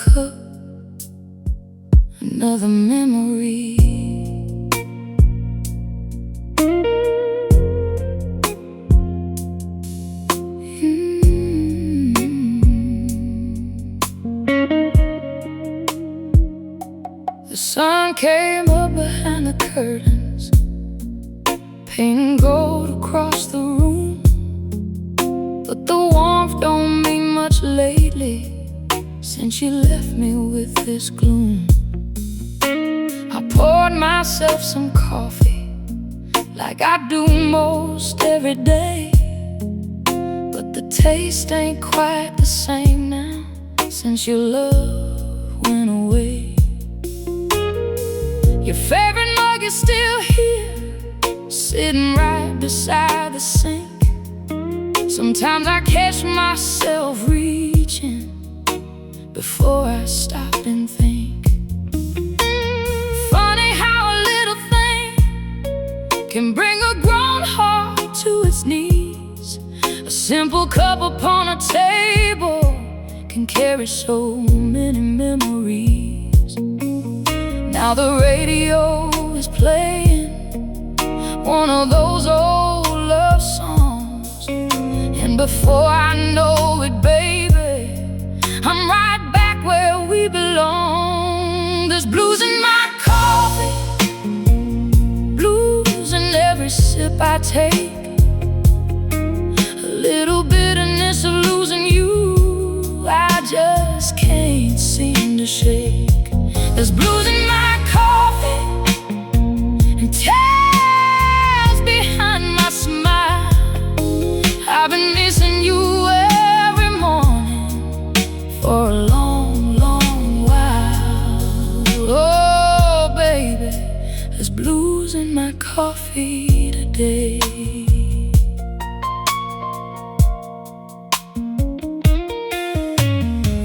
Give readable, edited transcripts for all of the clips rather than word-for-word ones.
cook another memory. The sun came up behind the curtains, painting gold across the room. But the warmth don't mean much lately, since you left me with this gloom. I poured myself some coffee, like I do most every day, but the taste ain't quite the same now, since your love went away. Your favorite mug is still here, sitting right beside the sink. Sometimes I catch myself reaching before I stop and think. Funny how a little thing can bring a grown heart to its knees. A simple cup upon a table can carry so many memories. Now the radio is playing one of those old love songs, and before I know it, baby, I'm right back where we belong. There's blues in my coffee, blues in every sip I take, a little bitterness of losing you I just can't seem to shake. There's blues in my coffee and tears behind my smile. I've been missing you every morning for a long, long while. Oh, baby, there's blues in my coffee today.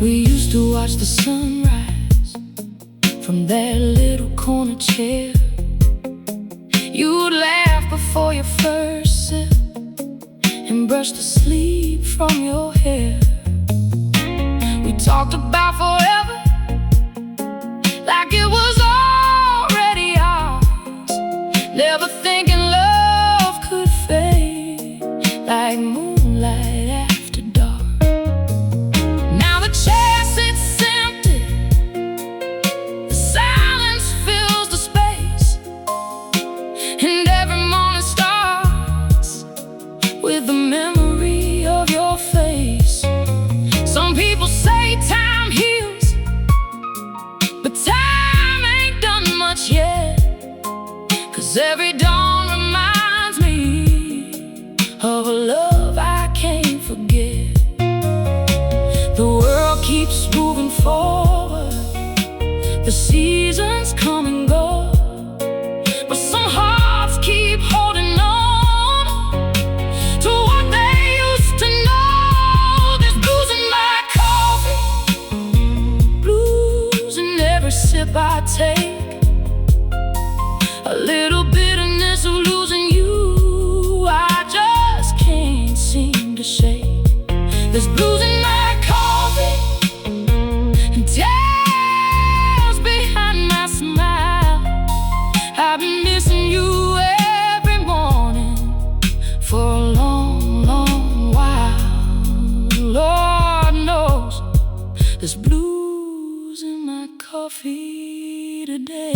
We used to watch the sunrise from that little corner chair. You would laugh before your first sip and brush the sleep from your hair. We talked about forever like it was already ours, never thinking love could fade like moonlight after dark. Now the chair sits empty, the silence fills the space, and every morning starts with the memory of your face. Some people say time heals, but time ain't done much yet, 'cause every dawn reminds me of a love I can't forget. The world keeps moving forward, the seasons come and go, but some hearts keep holding on to what they used to know. There's blues in my coffee, blues in every sip I take, a little bitterness of losing you I just can't seem to shake. There's blues in my coffee and tears behind my smile. I've been missing you every morning for a long, long while. Lord knows there's blues in my coffee today.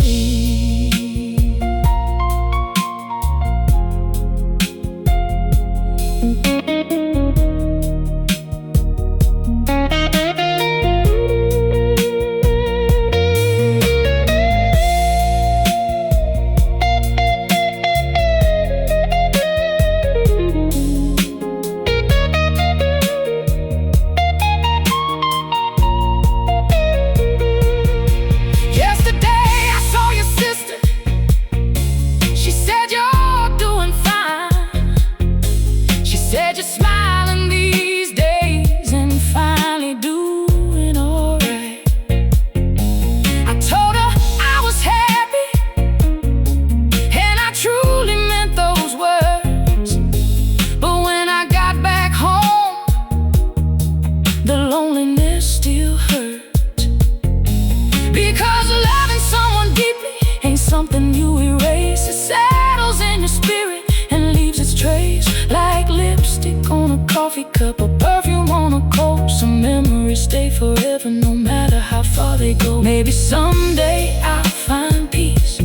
Yesterday I saw your sister cup of perfume on a coat. Some memories stay forever, no matter how far they go. Maybe someday I'll find peace.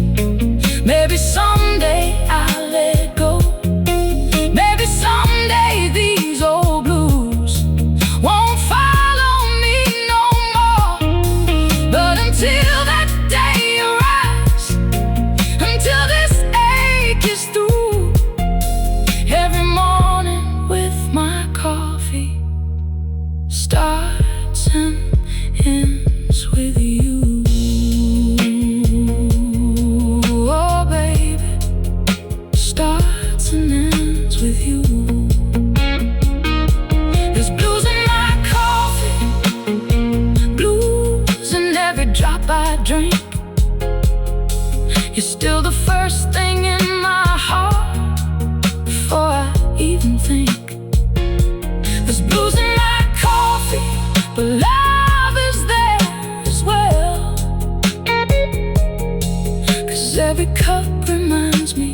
Maybe someday I'll let go. Maybe someday these old blues won't follow me no more. But until that day arrives, until this ache is through, every morning with my coffee starts and ends with you. Oh baby, starts and ends with you. There's blues in my coffee, blues in every drop I drink. You're still the first thing in my heart before I even think. There's blues in my coffee, but love is there as well. 'Cause every cup reminds me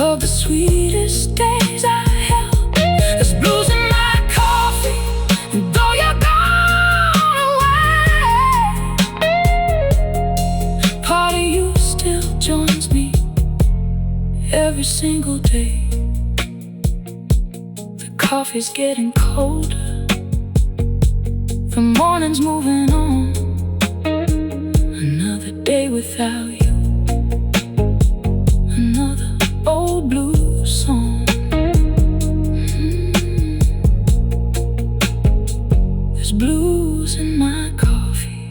of the sweetest days I held. There's blues in my coffee, and though you're gone away, part of you still joins me every single day. The coffee's getting colder, the morning's moving on. Another day without you, another old blues song. There's blues in my coffee.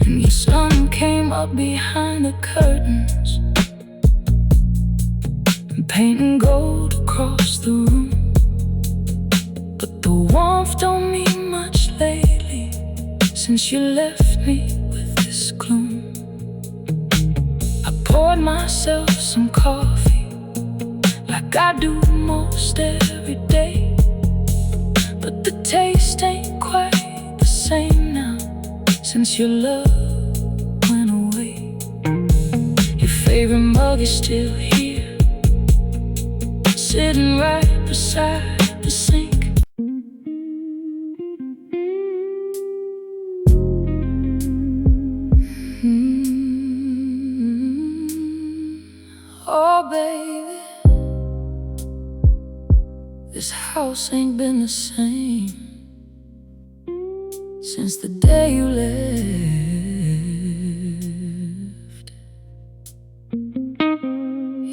And your sun came up behind the curtains, painting gold across the room. But the warmth don't mean much lately, since you left me with this gloom. I poured myself some coffee, like I do most every day, but the taste ain't quite the same now, since your love went away. Your favorite mug is still here, sitting right beside the sink. Oh baby, this house ain't been the same since the day you left.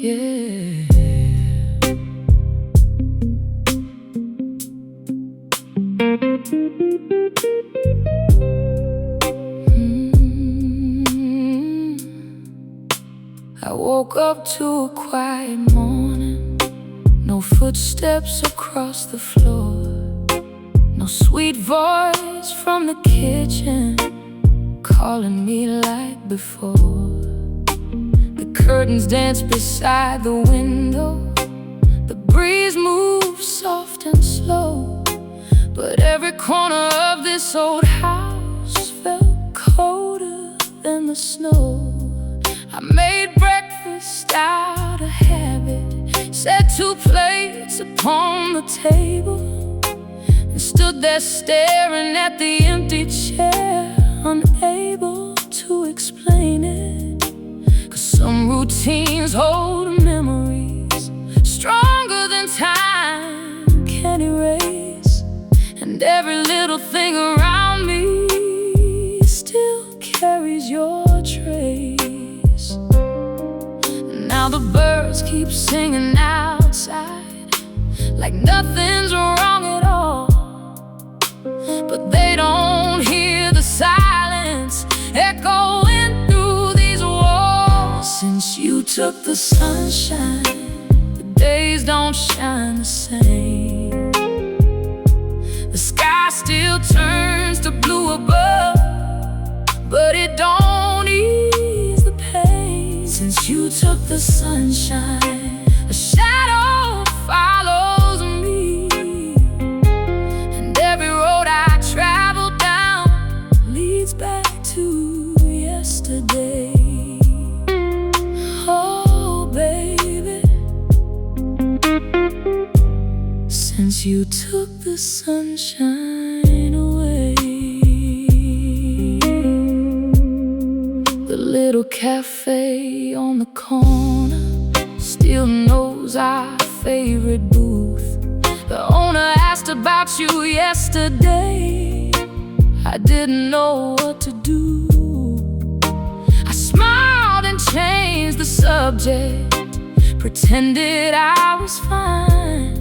Yeah. I woke up to a quiet morning, no footsteps across the floor, no sweet voice from the kitchen calling me like before. The curtains dance beside the window, the breeze moves soft and slow, but every corner of this old house felt colder than the snow. I made breakfast out of habit, set 2 plates upon the table, and stood there staring at the empty chair, unable to explain it. 'Cause some routines hold memories stronger than time can erase, and every little thing around me still carries your trace. Now the birds keep singing outside, like nothing's wrong at all, but they don't hear the silence echoing through these walls. Since you took the sunshine, the days don't shine the same. The sky still turns to blue above, but it don't ease the pain. Since you took the sunshine, a shadow follows me, and every road I travel down leads back to yesterday. Oh baby, since you took the sunshine away. The little cafe on the corner still knows our favorite booth. The owner asked about you yesterday. I didn't know what to do. I smiled and changed the subject, pretended I was fine.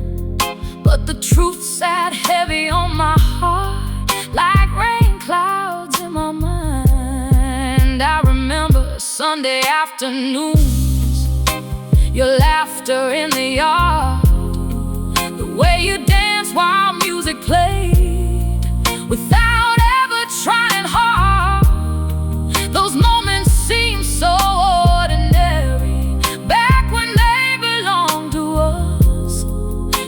But the truth sat heavy on my heart, like rain clouds in my mind. I remember Sunday afternoons, your laughter in the yard, the way you danced while music played, without ever trying hard. Those moments seem so ordinary, back when they belonged to us.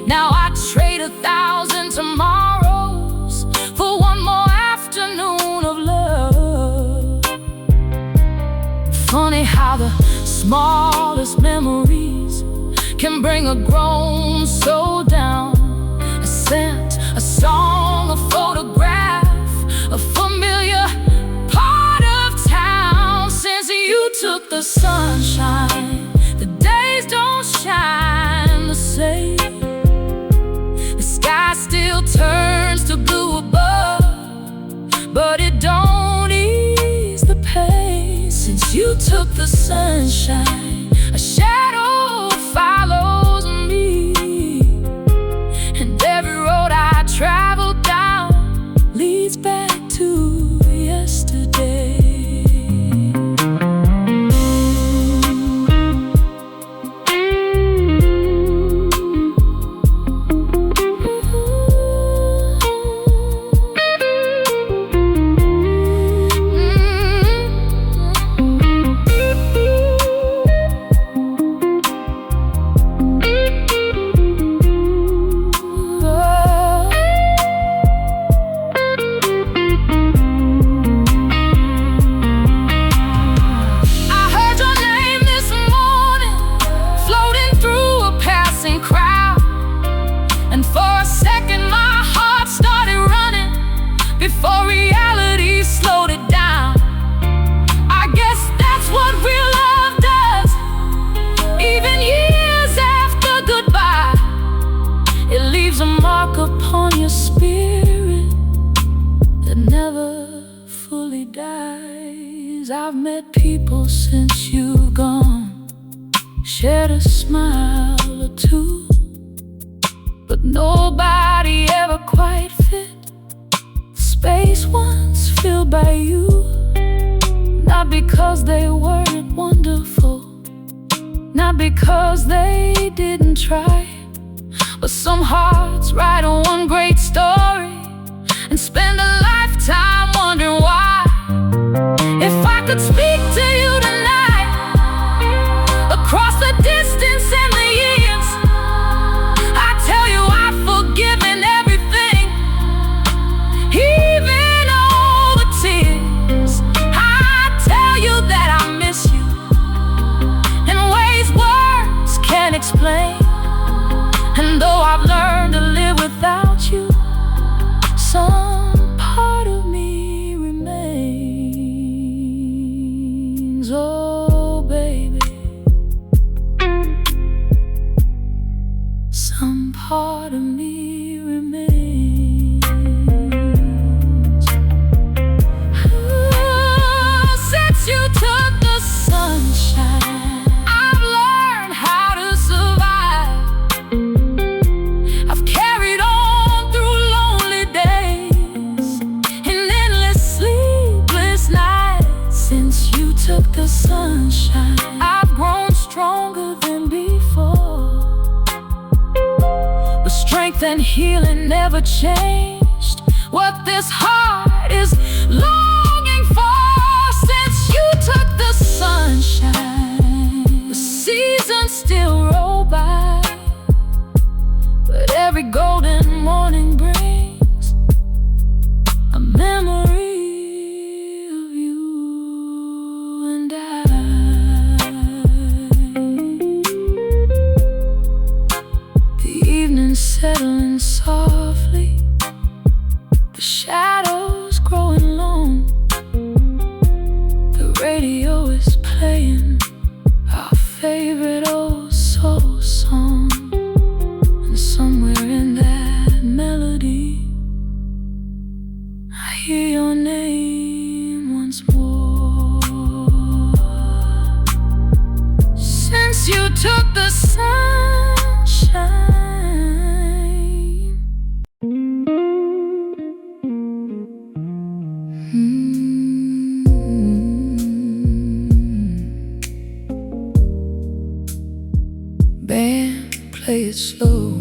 Now I trade 1,000 tomorrows for one more afternoon of love. Funny how the smallest memories can bring a grown soul down. A scent, a song, a photograph, a familiar part of town. Since you took the sunshine, the days don't shine the same. The sky still turns to blue above, but it don't ease the pain. Since you took the sunshine, a shadow follows me, and every road I travel down leads back to yesterday. Before reality slowed it down. I guess that's what real love does. Even years after goodbye, it leaves a mark upon your spirit that never fully dies. I've met people since you've gone, shared a smile or two, but nobody ever quite fit space once filled by you. Not because they weren't wonderful, not because they didn't try, but some hearts write one great story and spend a lifetime wondering why. If I could speak to you tonight, across the distance and the years, I tell you I've forgiven everything, even all the tears. I tell you that I miss you in ways words can't explain. And though I've learned to live without you, some part of me remains. Oh baby, some part of me remains. Since you took the sunshine, I've learned how to survive. I've carried on through lonely days and endless sleepless nights. Since you took the sunshine, I've grown stronger than before. The strength and healing never changed what this heart is longing for. Since you took the sunshine, the seasons still roll by, but every golden morning brings a memory of you and I. The evenings settle in soft hear your name once more. Since you took the sunshine, band, play it slow.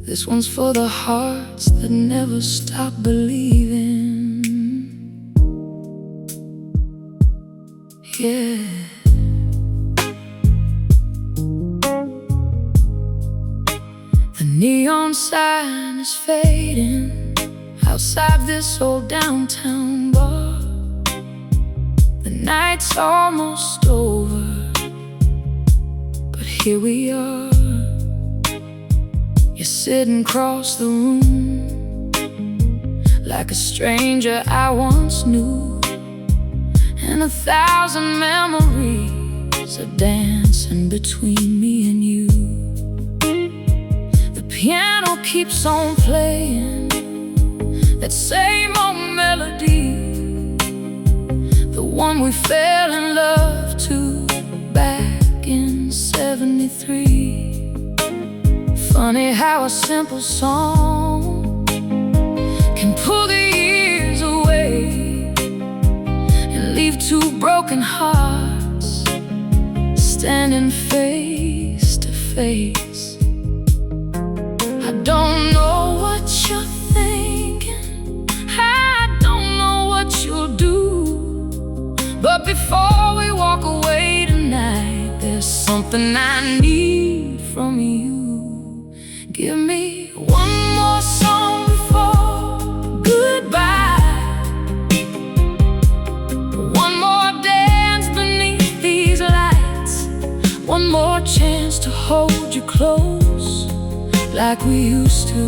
This one's for the hearts that never stop believing. Yeah. The neon sign is fading outside this old downtown bar. The night's almost over, but here we are. You're sitting across the room like a stranger I once knew, and 1,000 memories are dancing between me and you. The piano keeps on playing that same old melody, the one we fell in love to back in '73. Funny how a simple song can pull the years away and leave two broken hearts standing face to face. I don't know what you're thinking, I don't know what you'll do, but before we walk away tonight, there's something I need from you. Give me one more song before goodbye, one more dance beneath these lights, one more chance to hold you close like we used to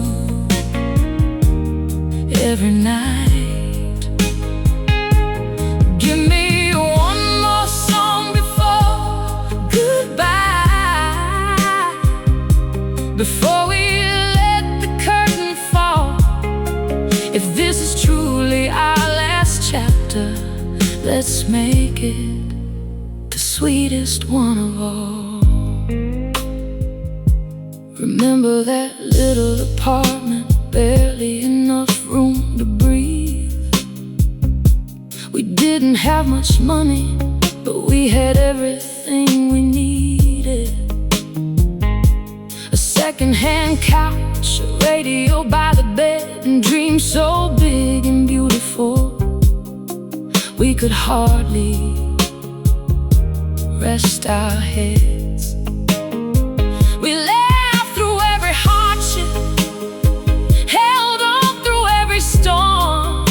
every night. Give me one more song before goodbye, before we let the curtain fall. If this is truly our last chapter, let's make it the sweetest one of all. Remember that little apartment, barely enough room to breathe. We didn't have much money, but we had everything we needed. A second-hand couch, a radio by the bed, and dreams so big and beautiful we could hardly rest our heads. We laughed through every hardship, held on through every storm.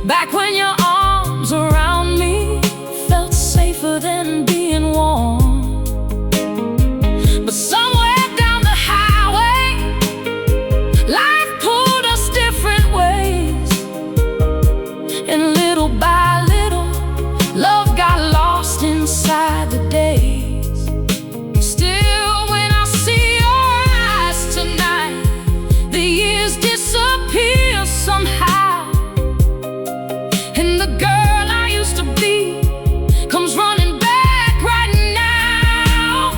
Back when your arms around me felt safer than being warm. But somewhere down the highway, life pulled us different ways, and little by little, love got lost inside the days. Still, when I see your eyes tonight, the years disappear somehow, and the girl I used to be comes running back right now.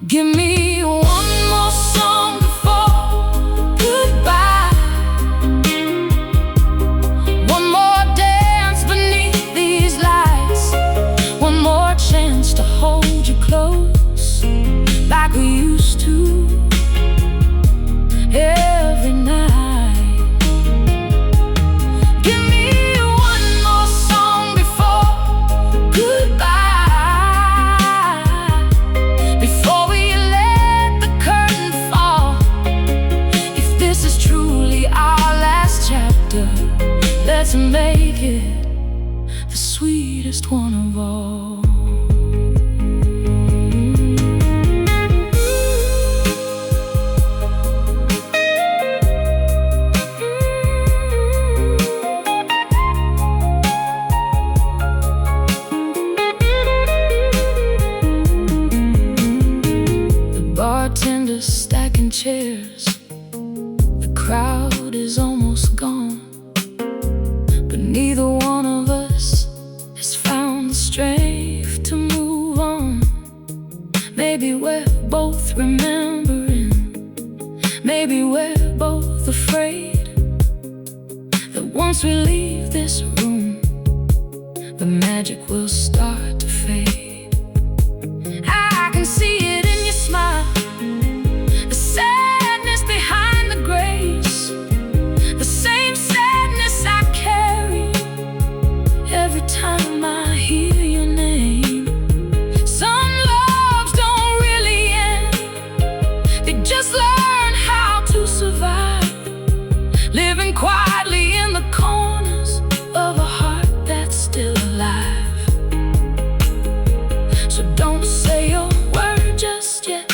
Give me one more song before goodbye, one more dance beneath these lights, one more chance to hold you close like we used to every night. Give me one more song before goodbye, before we let chairs. The crowd is almost gone, but neither one of us has found the strength to move on. Maybe we're both remembering, maybe we're both afraid that once we leave this room, the magic will start to fade. I can see it in your smile, the sadness behind the grace, the same sadness I carry every time I hear your name. Some loves don't really end, they just learn how to survive, living quietly in the corners of a heart that's still alive. So don't say your word just yet,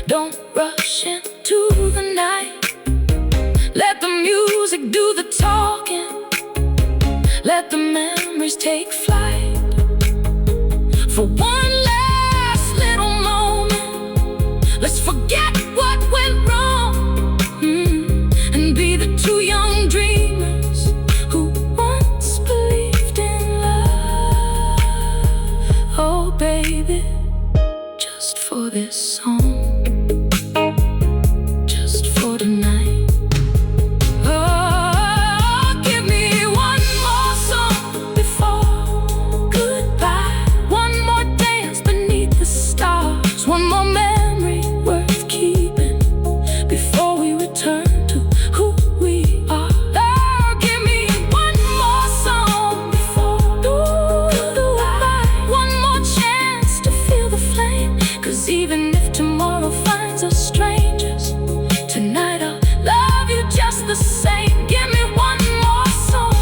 don't rush into the night. Let the music do the talking, let the memories take flight. For one last little moment, let's forget what went wrong, and be the two young dreamers who once believed in love. Oh baby, just for this song, just for tonight. Oh, give me one more song before goodbye, one more dance beneath the stars, one more memory worth keeping before we return to who we are. Oh, give me one more song before goodbye, one more chance to feel the flame. 'Cause even if tomorrow finds us strangers, tonight I'll love you just the same. Give me one more song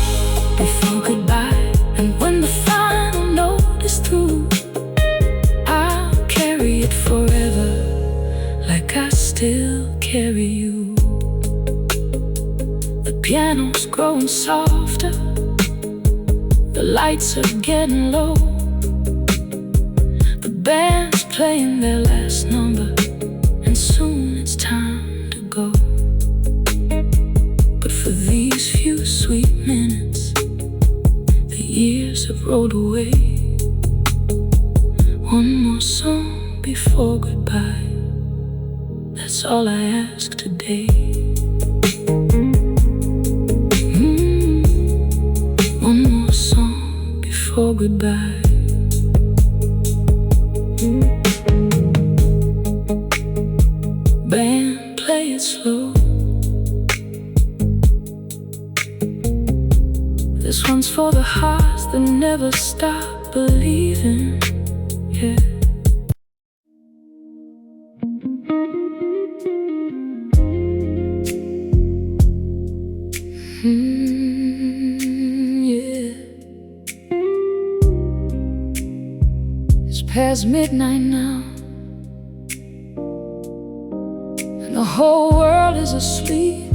before goodbye, and when the final note is through, I'll carry it forever, like I still carry you. The piano's growing softer, the lights are getting low, the band's playing their last number, and soon it's time to go. But for these few sweet minutes, the years have rolled away. One more song before goodbye, that's all I ask today. One more song before goodbye. Band, play it slow. This one's for the hearts that never stop believing. Yeah. Yeah. It's past midnight now, and the whole world is asleep,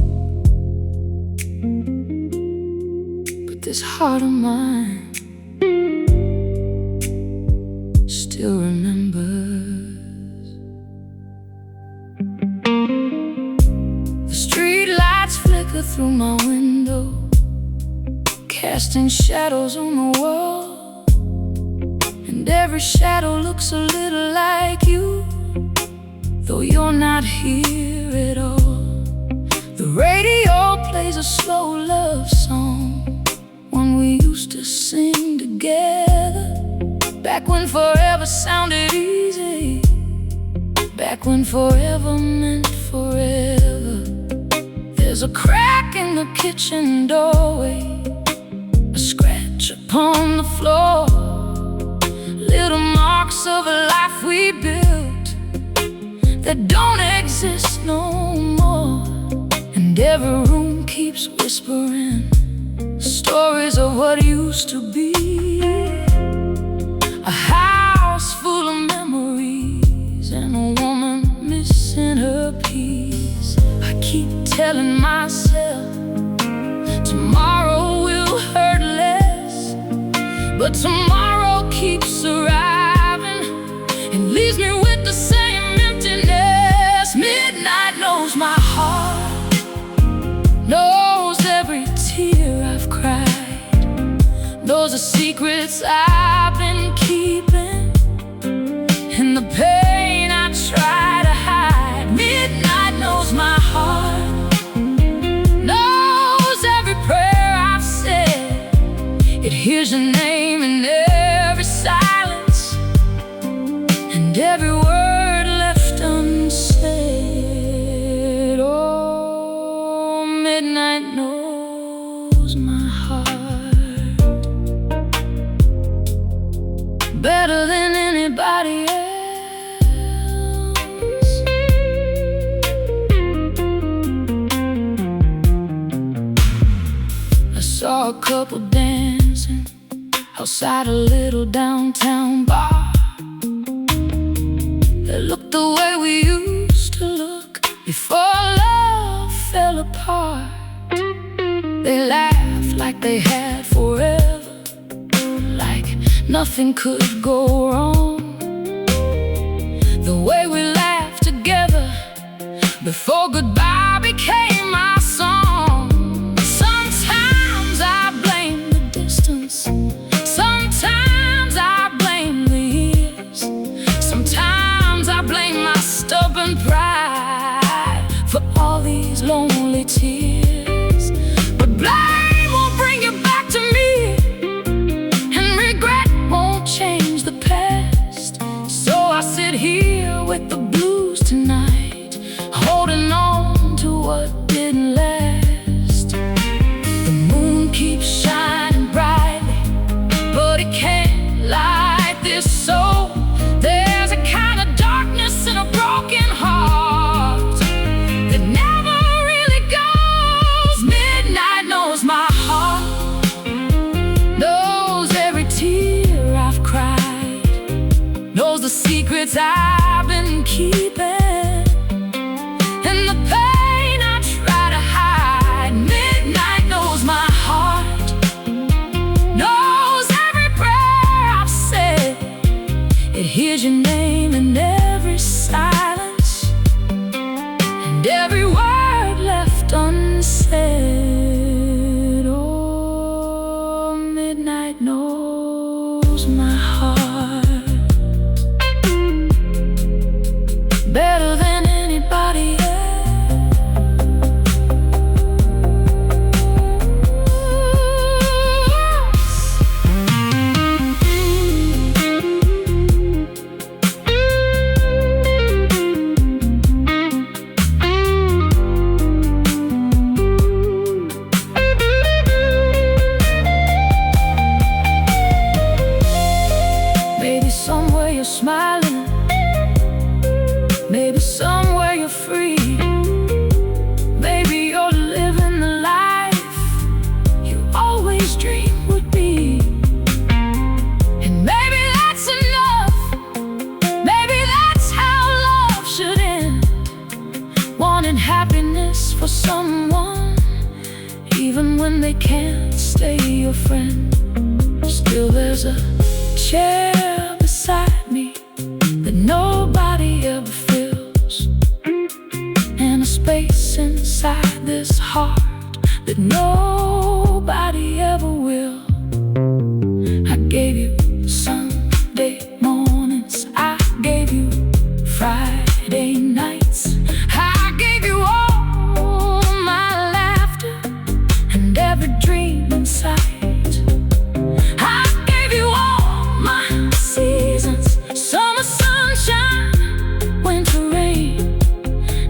but this heart of mine still remembers. The street lights flicker through my window, casting shadows on the wall, and every shadow looks a little like you, though you're not here at all. The radio plays a slow love song, one we used to sing together, back when forever sounded easy, back when forever meant forever. There's a crack in the kitchen doorway, a scratch upon the floor, little marks of a life we built that don't exist no more. And every room keeps whispering stories of what used to be, a house full of memories and a woman missing her piece. I keep telling myself tomorrow will hurt less, but tomorrow keeps arriving and leaves me with the same emptiness. Midnight secrets I've been keeping, and the pain I try to hide. Midnight knows my heart, knows every prayer I've said. It hears your name in every silence, and every word left unsaid. Oh, midnight knows my heart better than anybody else. I saw a couple dancing outside a little downtown bar. They looked the way we used to look before love fell apart. They laughed like they had forever, like nothing could go wrong. The way we laughed together before goodbye became our song. Sometimes I blame the distance, sometimes I blame the years, sometimes I blame my stubborn pride for all these lonely tears. But blame won't bring you back to me, and regret won't change the past. So I sit here with the blues tonight, holding on to what didn't last. The moon keeps shining brightly, but it can't light this soul. There's a kind of darkness in a broken heart that never really goes. Midnight knows my heart, knows every tear I've cried, knows the secrets I've been keeping, and the pain I try to hide. Midnight knows my heart, knows every prayer I've said. It hears your name in every silence, and every word left unsaid. Oh, midnight knows my heart better than anybody else. Maybe somewhere you're smiling, maybe somewhere you're free, maybe you're living the life you always dreamed would be. And maybe that's enough, maybe that's how love should end. Wanting happiness for someone, even when they can't stay your friend. Still there's a chair beside me that nobody ever fills, and a space inside this heart that nobody ever will. I gave you Sunday mornings, I gave you Friday nights, I gave you all my laughter and every dream in sight. I gave you all my seasons, summer sunshine, winter rain.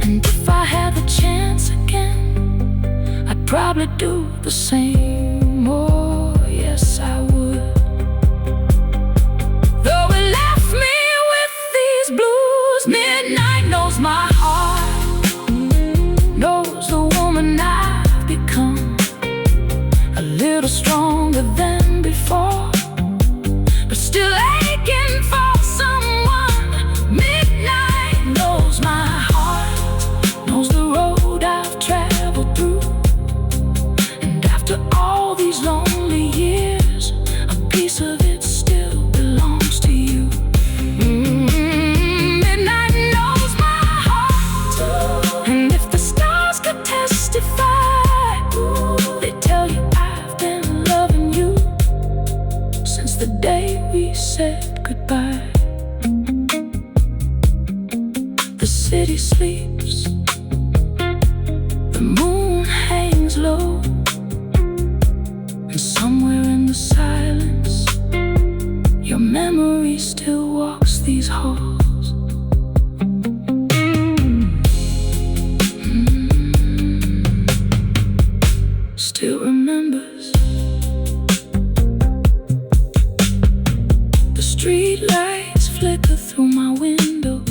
And if I had the chance again, I'd probably do the same. Oh, yes, I would. Though it left me with these blues, midnight knows my heart, knows the woman I've become, a little stronger than before, but still aching for someone. Midnight knows my heart, knows the road I've traveled through, and after all city sleeps, the moon hangs low, and somewhere in the silence, your memory still walks these halls. Still remembers the street lights flicker through my window,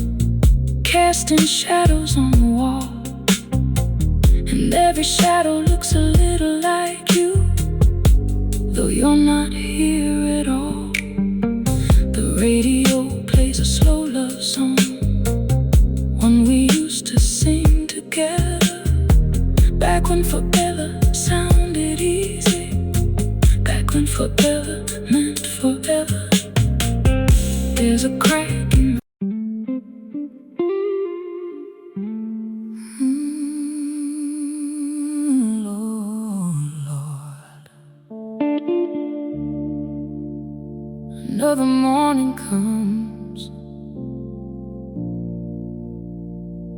casting shadows on the wall, and every shadow looks a little like you, though you're not here at all. The radio plays a slow love song, one we used to sing together, back when forever sounded easy, back when forever meant forever. There's a crack in Lord. Another morning comes,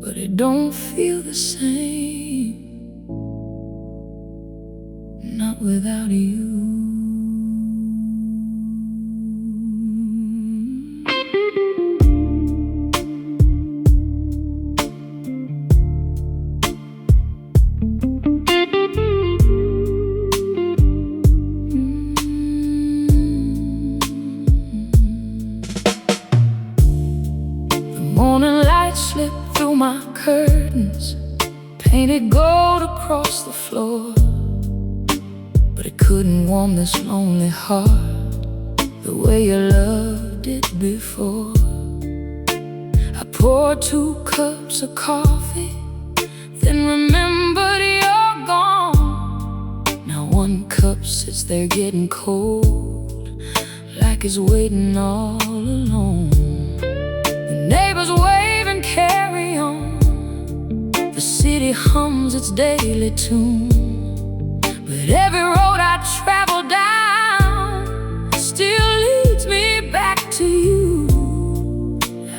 but it don't feel the same, not without you. Morning light slipped through my curtains, painted gold across the floor, but it couldn't warm this lonely heart the way you loved it before. I poured 2 cups of coffee, then remembered you're gone. Now 1 cup sits there getting cold, like it's waiting all alone. Neighbors wave and carry on, the city hums its daily tune, but every road I travel down still leads me back to you.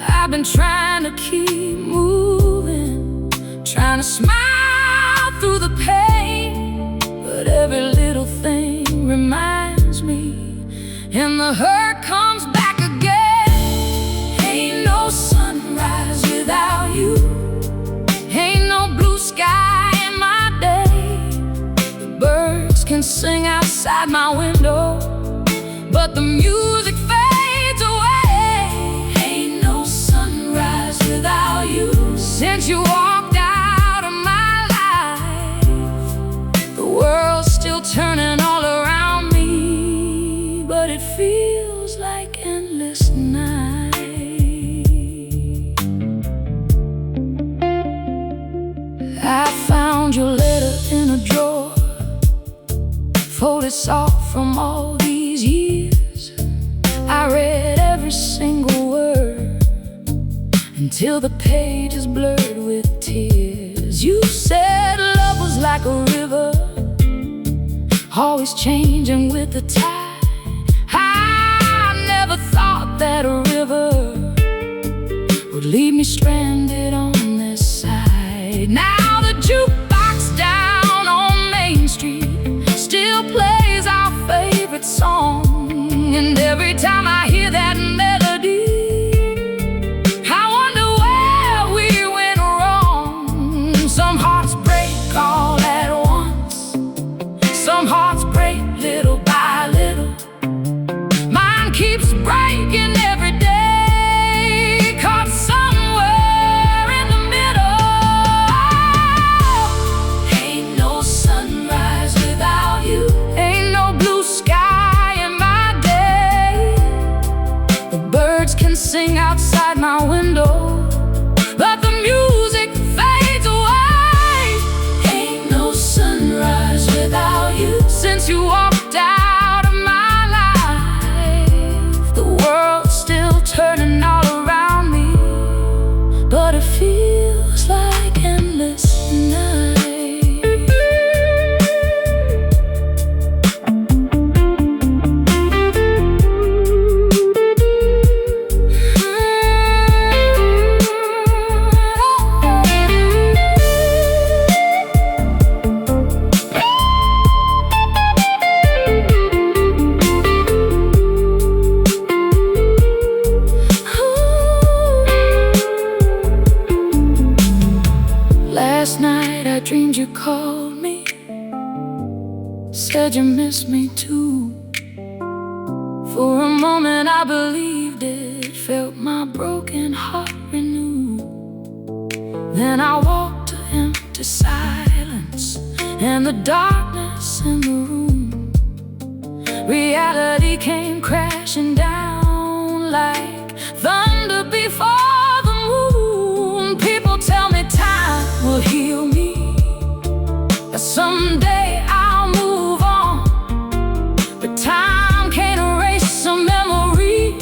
I've been trying to keep moving, trying to smile through the pain, but every little thing reminds me, and the hurt comes back again. Ain't no sunrise without you, ain't no blue sky in my day. The birds can sing outside my window, but the music fades away. Ain't no sunrise without you. Since you walked out of my life, the world's still turning all around me, but it feels like endless night. I found your letter in a drawer, folded soft from all these years. I read every single word until the page is blurred with tears. You said love was like a river, always changing with the tide. I never thought that a river would leave me stranded on this side. Now the jukebox down on Main Street still plays our favorite song, and every time I hear that melody, I wonder where we went wrong. Some hearts break all at once, some hearts break little by little. Mine keeps breaking every day, caught somewhere in the middle. Ain't no sunrise without you, ain't no blue sky in my day. The birds can sing outside my window, but the music fades away. Ain't no sunrise without you. Since you walked out of my life, the world's still turning all around me, but it feels like endless night. said you miss me too. For a moment I believed it, felt my broken heart renew. Then I walked to empty silence and the darkness in the room. Reality came crashing down like thunder before the moon. People tell me time will heal me, that someday I'll move on. But time can't erase a memory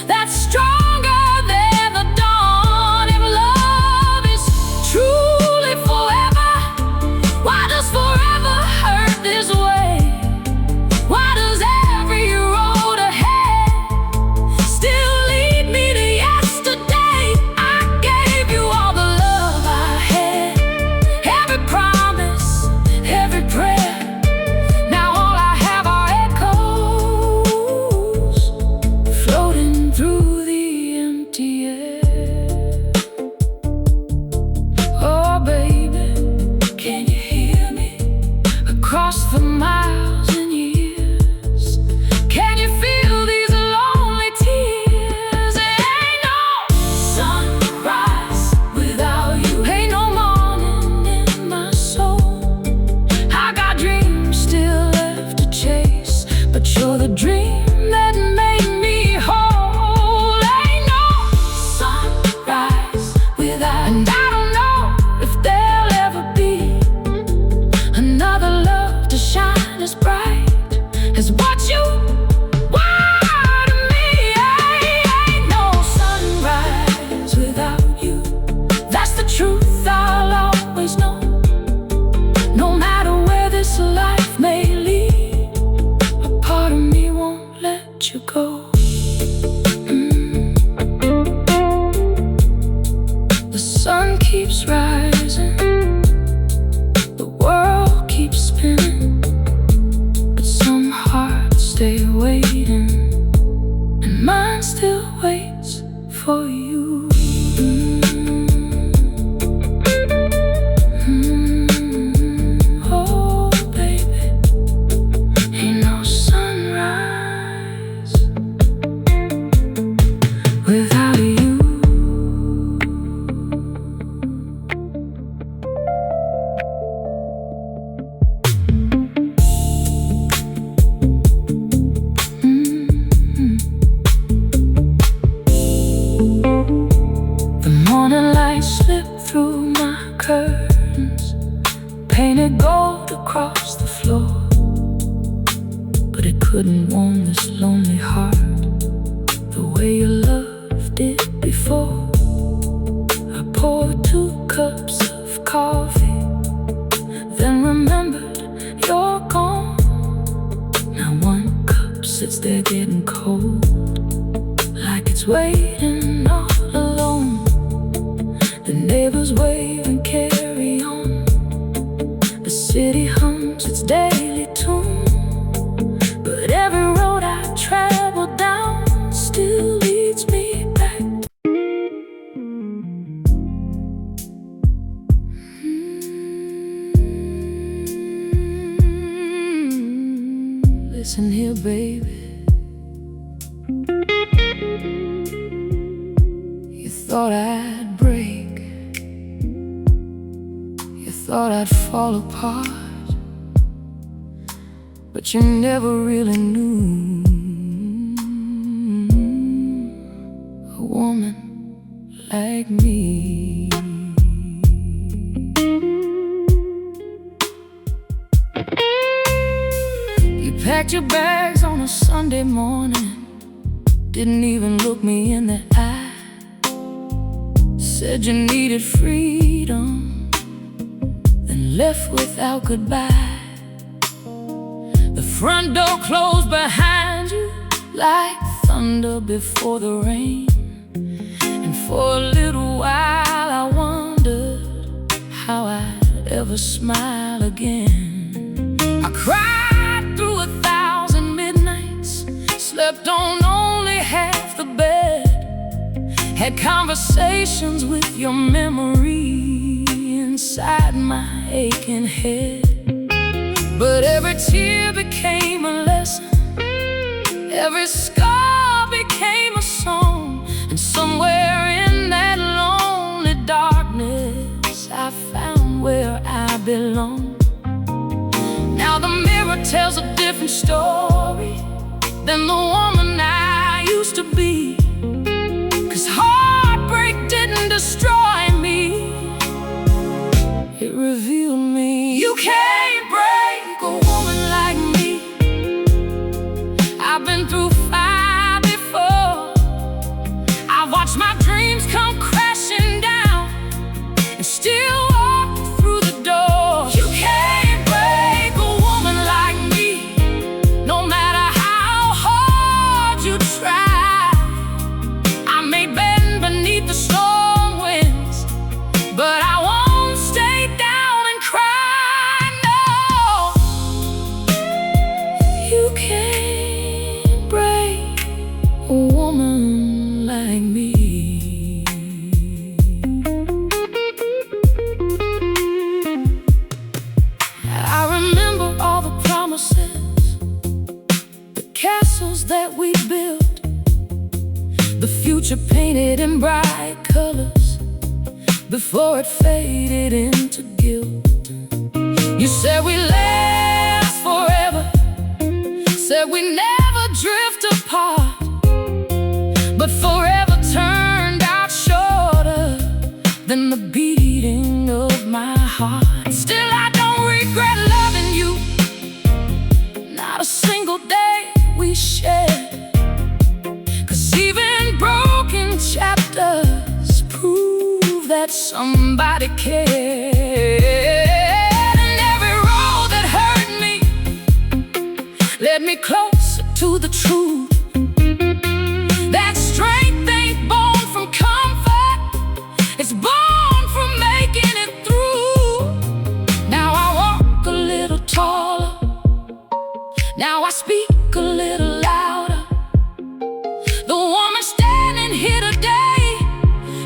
that's stronger than the dawn. If love is truly forever, why does forever hurt this way? Why does every road ahead still lead me to yesterday? I gave you all the love I had, every promise, every prayer. Now all I have are echoes floating through the empty air. Oh baby, can you hear me across the miles and years? Can you feel these lonely tears? There ain't no sunrise without you, ain't no morning in my soul. I got dreams still left to chase, but you're the dream that made me whole. Ain't no sunrise without, and I don't know if there'll ever be another love to shine as bright as what you were to me. Ain't no sunrise without you, that's the truth I'll always know. No matter where this life may lead, a part of me won't let you go. The sun keeps rising, the world keeps spinning, but some hearts stay waiting, and mine still waits for you. Oh baby, ain't no sunrise without you. The morning light slipped through my curtains, painted gold across the floor. But it couldn't warm this lonely heart the way you loved it before. I poured 2 cups of coffee, then remembered you're gone. Now 1 cup sits there getting cold, like it's waiting all alone. The neighbors wave and carry on, the city hums its daily tune. But every road I travel down still leads me back. Listen here, baby. You thought I'd break, you thought I'd fall apart, but you never really knew a woman like me. You packed your bags on a Sunday morning, didn't even look me in the eye. Said you needed freedom, then left without goodbye. The front door closed behind you like thunder before the rain. And for a little while I wondered how I'd ever smile again. I cried through 1,000 midnights, slept on only half the bed, had conversations with your memory inside my aching head. But every tear became a lesson, every scar became a song, and somewhere in that lonely darkness I found where I belong. Now the mirror tells a different story than the woman I used to be, 'cause heartbreak didn't destroy me, it revealed me. You can't break a woman like me. I've been through fire before. I've watched my dreams come crashing down and still walk through the door. You can't break a woman like me, no matter how hard you try. I may bend beneath the storm winds, but I won't stay down and cry. No, you can't break a woman like me. I remember all the promises, the castles that we built, the future painted in bright colors before it faded into guilt. You said we last forever, said we never drift apart, but forever turned out shorter than the beating of my heart. Still, I don't regret loving you, not a single day we shared, 'cause even broken chapters prove that somebody cared. And every road that hurt me led me closer to the truth, that strength ain't born from comfort, it's born from making it through. Now I walk a little taller, now I speak a little louder. The woman standing here today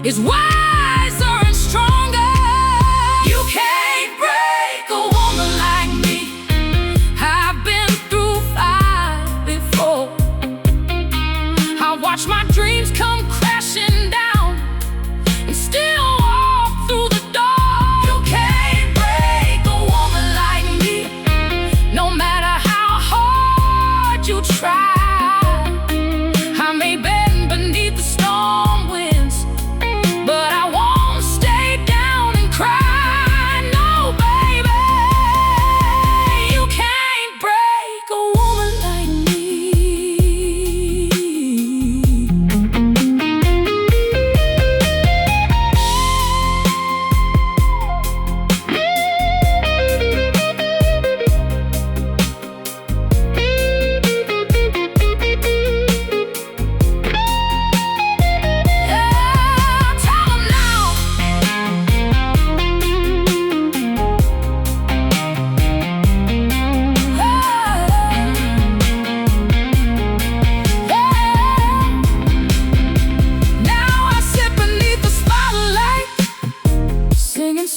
is wiser and stronger. You can't break a woman like me. I've been through fire before. I watch my dreams come crashing down and still walk through the door. You can't break a woman like me, no matter how hard you try. I may bend beneath the storm winds, but I won't stay down and cry. No, baby, you can't break a woman like me.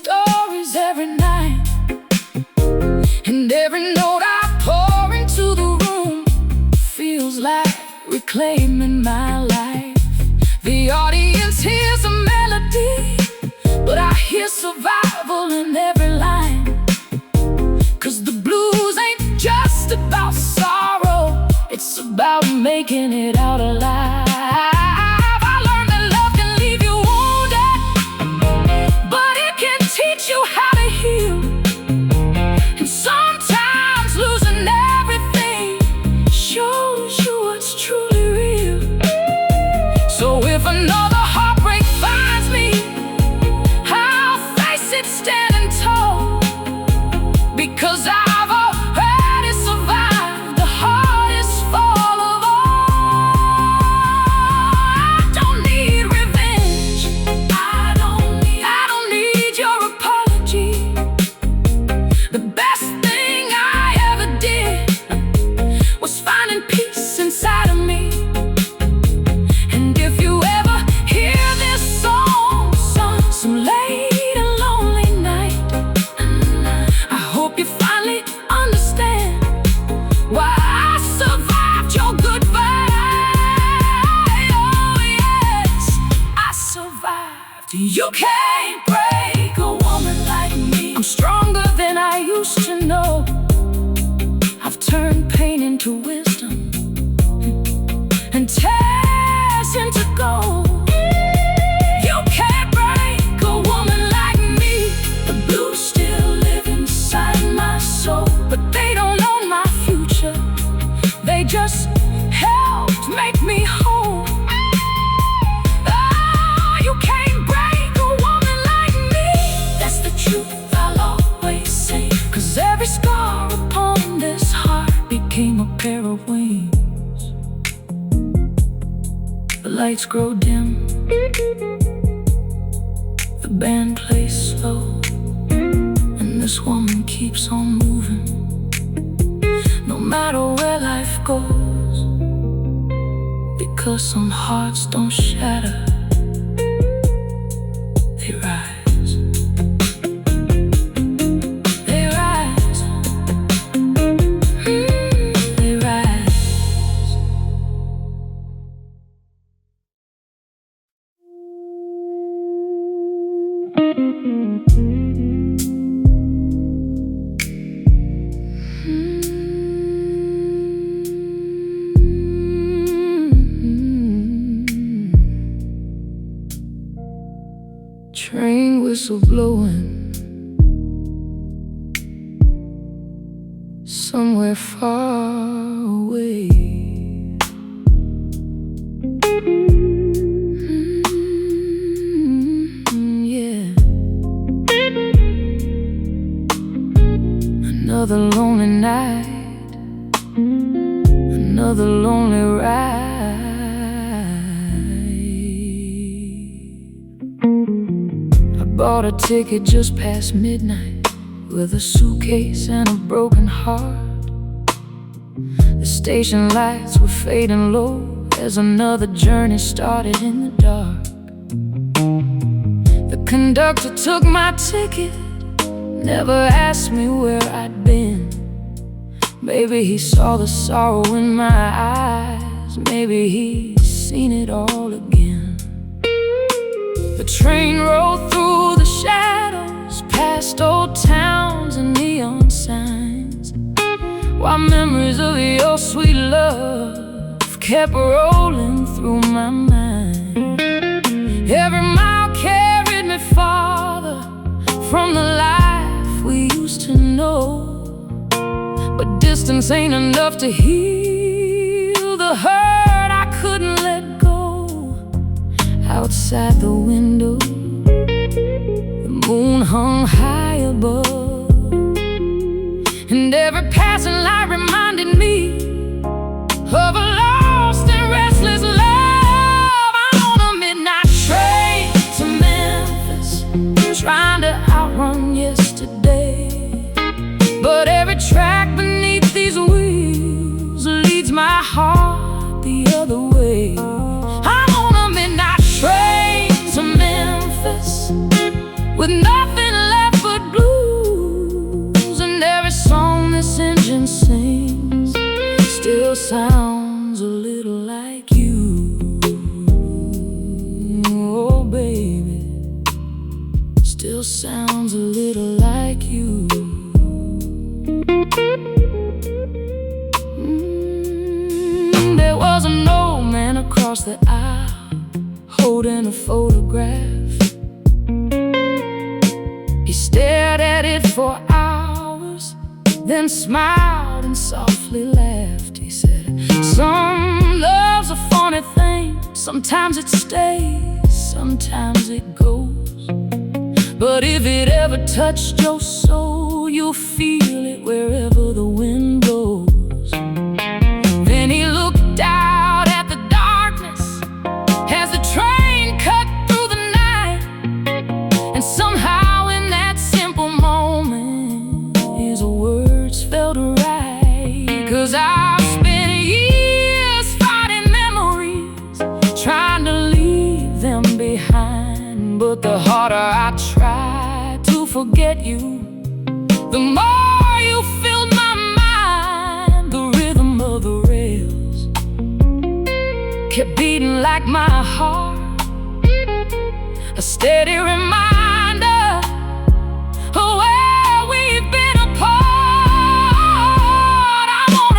Stories every night, and every note I pour into the room feels like reclaiming my life. The audience hears a melody, but I hear survival in every line. 'Cause the blues ain't just about sorrow, it's about making it out alive. I learned that love can leave you wounded, but it can teach you how to heal. And sometimes losing everything shows you what's truly real. turn pain into wisdom and tears into gold. You can't break a woman like me. The blues still live inside my soul, but they don't own my future. They just helped make me whole. Oh, you can't break a woman like me. That's the truth I'll always say, 'cause every scar upon this heart became a pair of wings. The lights grow dim, the band plays slow, and this woman keeps on moving, no matter where life goes. Because some hearts don't shatter, they rise. They rise. They rise. Train whistle blowing somewhere far away. Yeah. Another lonely night, another lonely ride. Bought a ticket just past midnight with a suitcase and a broken heart. The station lights were fading low as another journey started in the dark. The conductor took my ticket, never asked me where I'd been. Maybe he saw the sorrow in my eyes, maybe he's seen it all again. The train rolled through the shadows, past old towns and neon signs, while memories of your sweet love kept rolling through my mind. Every mile carried me farther from the life we used to know, but distance ain't enough to heal the hurt I couldn't let go. Outside the window, the moon hung high above, and every passing light reminded me of a lost and restless love. I'm on a midnight train to Memphis, trying to outrun yesterday, but every track beneath these wheels leads my heart the other way. With nothing left but blues, and every song this engine sings still sounds a little like you. Oh baby, still sounds a little like you. There was an old man across the aisle holding a photograph. He stared at it for hours, then smiled and softly laughed. He said, "Some love's a funny thing. Sometimes it stays, sometimes it goes. But if it ever touched your soul, you'll feel it wherever the wind blows." Then he looked out at the darkness as the train cut through the night, and somehow felt right. 'Cause I've spent years fighting memories, trying to leave them behind. But the harder I try to forget you, the more you filled my mind. The rhythm of the rails kept beating like my heart, a steady reminder of where we've been apart. I'm on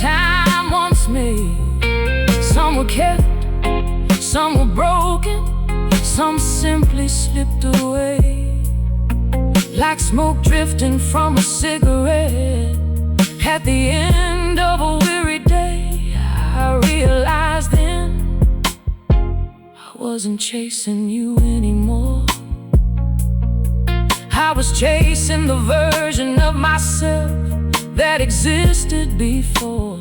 time once made. Some were kept, some were broken, some simply slipped away. Like smoke drifting from a cigarette at the end of a weary day. I realized then I wasn't chasing you anymore. I was chasing the version of myself that existed before.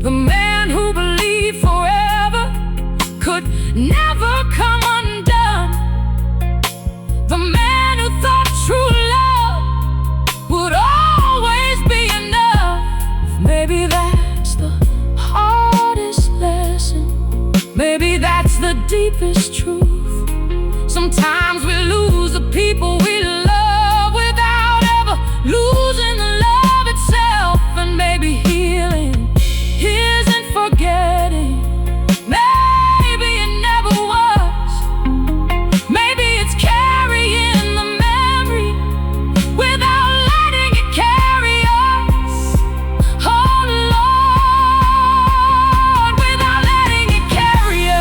The man who believed forever could never come undone. The man who thought true love would always be enough. Maybe that's the hardest lesson. Maybe that's the deepest truth. Sometimes we lose the people we love without ever losing the love itself. And maybe healing isn't forgetting. Maybe it never was. Maybe it's carrying the memory without letting it carry us. Oh Lord, without letting it carry us.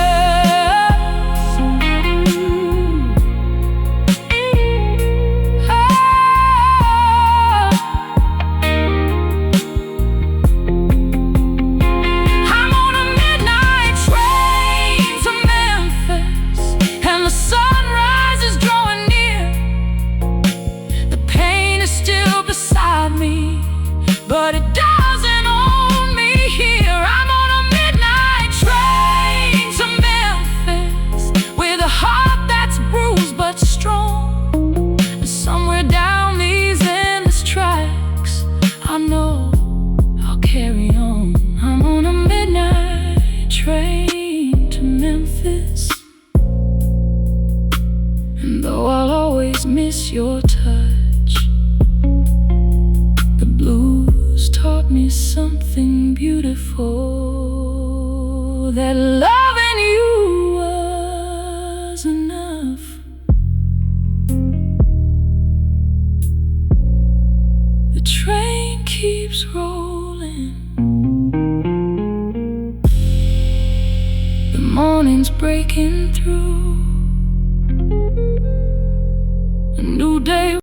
I'm on a midnight train to Memphis, and the sunrise is drawing near. The pain is still beside me, but it doesn't own me here. I'm on a midnight train to Memphis with a heart that's bruised but strong. And somewhere down these endless tracks, I know I'll carry on. I'm on a midnight train to Memphis, and though I'll always miss your touch, the blues taught me something beautiful, that loving you was enough. The train keeps rolling, the morning's breaking through, a new day.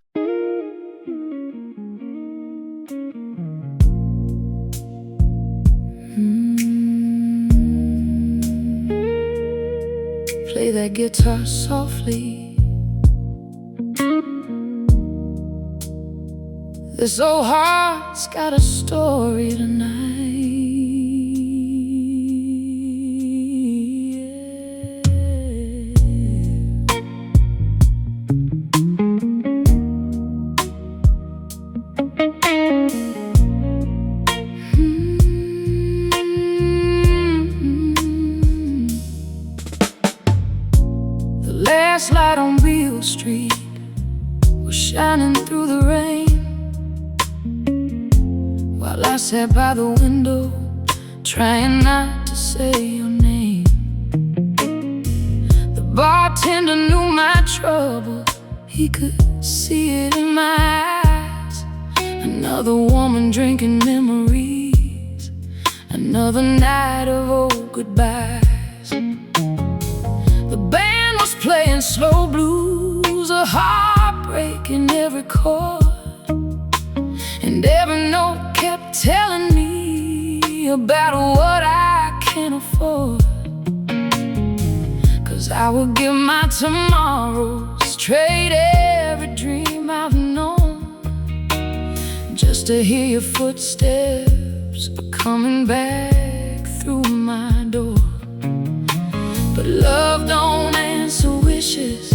Play that guitar softly. This old heart's got a story tonight. The last light on Beale Street was shining through the rain, while I sat by the window trying not to say your name. The bartender knew my trouble, he could see it in my eyes. Another woman drinking memories, another night of old goodbyes. The band was playing slow blues, a heartbreak in every chord, and every note kept telling me about what I can't afford. 'Cause I would give my tomorrows, trade every dream I've known, just to hear your footsteps coming back through my door. But love don't answer wishes,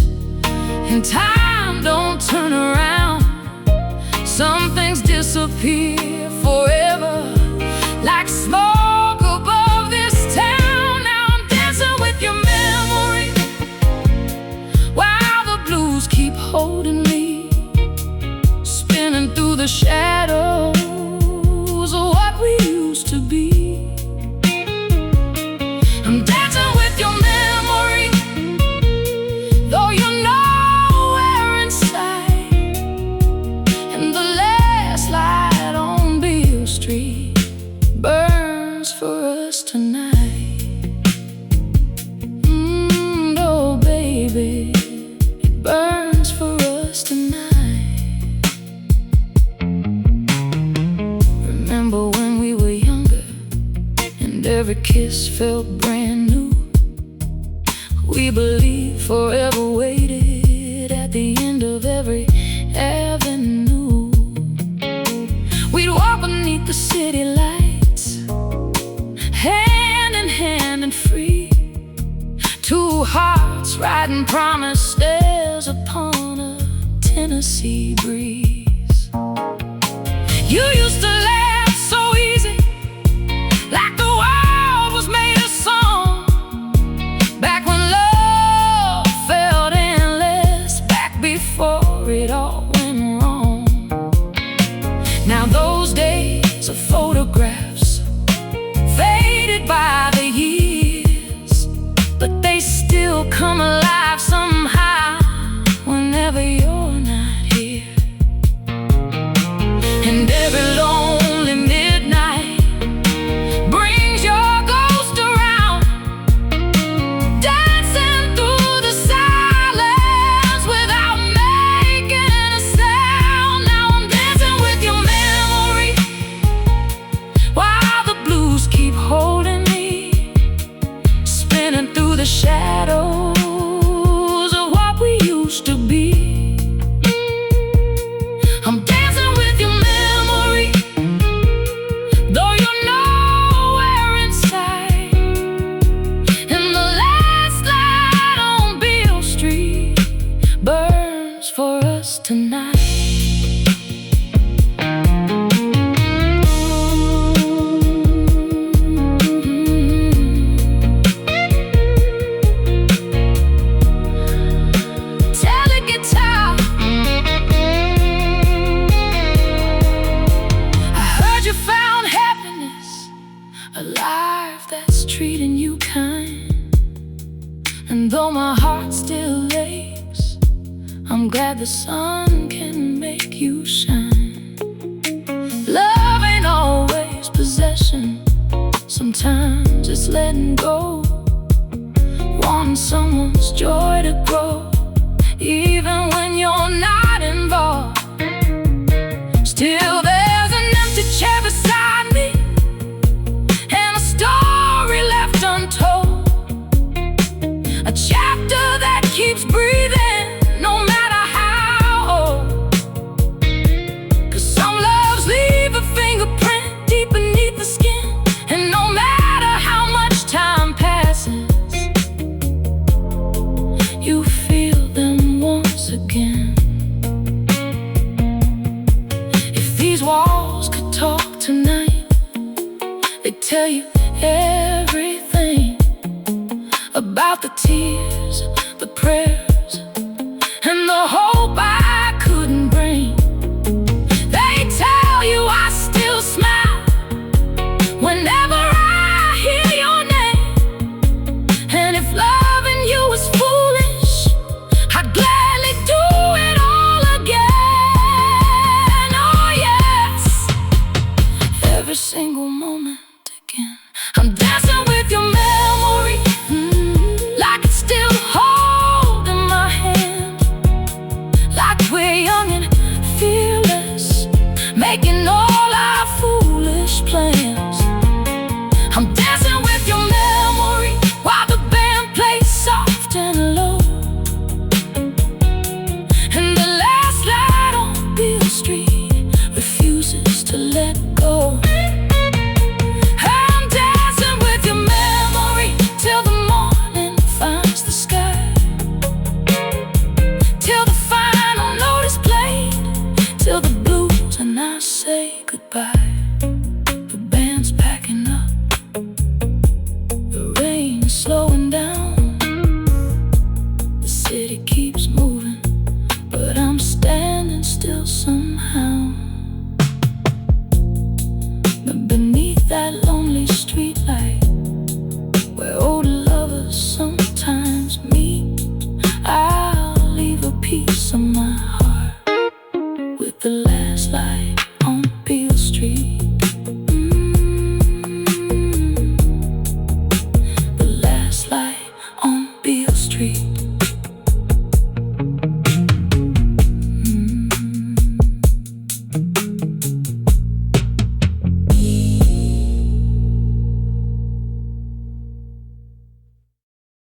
and time don't turn around. Some things disappear forever, like smoke above this town. Now I'm dancing with your memory, while the blues keep holding me, spinning through the shadows of what we used to be. I'm dancing with your memory, though you're nowhere in sight, and the last light on Beale every kiss felt brand new. We believed forever waited at the end of every avenue. We'd walk beneath the city lights, hand in hand and free. Two hearts riding promised stairs upon a Tennessee breeze. You used to laugh so easy, like the world was made of song. Back when love felt endless, back before it all went wrong. Now those days of photographs faded by the years, but they still come alive somehow whenever you're not here. And every lonely midnight brings your ghost around, dancing through the silence without making a sound. Now I'm dancing with your memory while the blues keep holding me, spinning through the shadows of what we used to be. I'm dancing with your memory, though you're nowhere inside. And the last light on Beale Street burns for us tonight. Teleguitar, I heard you found happiness, a life that's treating you kind. And though my heart still aches, I'm glad the sun can make you shine. Love ain't always possession, sometimes it's letting go, wanting someone's joy to grow. Even when you're not involved, still there's an empty chair beside me and a story left untold, a chapter that keeps breathing no matter how old. 'Cause some loves leave a fingerprint deep beneath the skin, and no matter how much time passes, you feel them once again. If these walls could talk tonight, they'd tell you everything about the tears, the prayers, and the hope I couldn't bring. They tell you I still smile whenever I hear your name. And if loving you is foolish, I'd gladly do it all again. Oh yes, every single moment again. I'm dancing with your memory, like it's still holding my hand, like we're young and fearless, making all our foolish plans. I'm dancing with your memory while the band plays soft and low, and the last light on Beale Street refuses to let go.